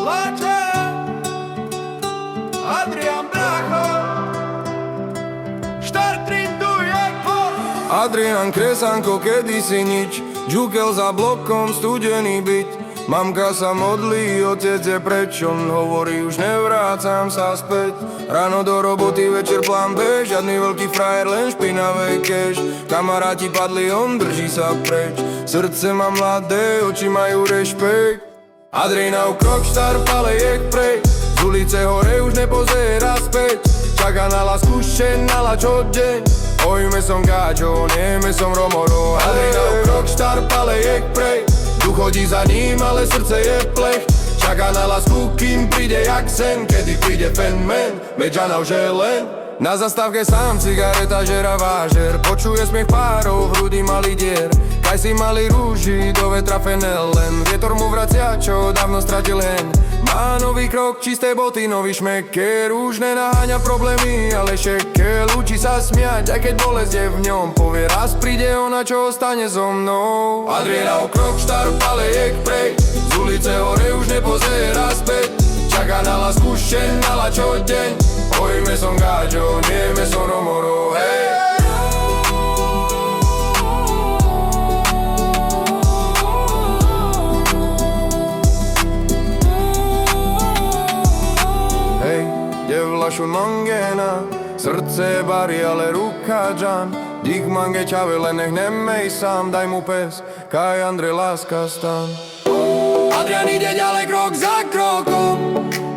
Lače, Adrian Bracho, štart trinduje gól. Adrian Kresanko, kedysi nič, Džukel za blokom, studený byt. Mamka sa modlí, otec je preč, on hovorí, už nevrácam sa späť. Ráno do roboty, večer plán B, žiadny veľký frajer, len špinavej cash. Kamaráti padli, on drží sa preč, srdce má mladé, oči majú rešpekt. Adrianov krok, štarpale jak prej, z ulice hore už nepozerá späť. Čaká na lásku, na čo deň, ojme som gáčo, nieme som romoro. Adrianov krok, štarpale jak prej, tu chodí za ním, ale srdce je plech. Čaká na lásku, kým príde jak sen, kedy príde fenman, Medžanov že len. Na zastávke sám cigareta žera vážer, počuje smiech párov, v hrudi malý dier. Kaj si malý rúži, do vetra fenel, len vietor mu vracia, čo dávno stratil hen. Má nový krok, čisté boty, nový šmeker, už nenaháňa problémy, ale šekel. Učí sa smiať, aj keď bolesť je v ňom, povie raz príde ona, čo ostane so mnou. Adrianov krok, štarpale jak prej, z ulice hore už nepozerá späť. Čaká na lásku, na čo deň, ojme som gáčo, nieme som romoro, hej. Vlašu mangena, srdce bari, ale ruka džan. Dík mange čave, len nech nemej sám, daj mu pes, kaj Andrej láska stan. Adrian ide ďalej krok za krokom,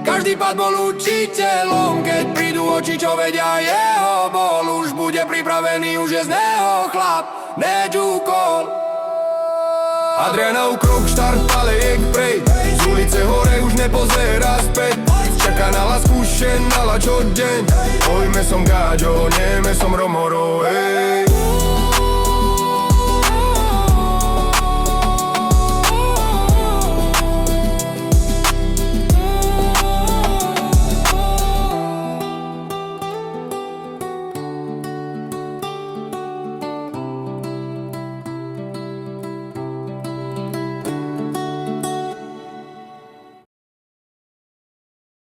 každý pad bol učiteľom. Keď prídu oči, čo vedia jeho bol, už bude pripravený, už je z neho chlap, neďukol. Adrianov krok, štarpale jak prej, z ulice hore už nepozerá späť. Čaká na lásku, na čo deň, ojme som gáčo, nieme som romoro.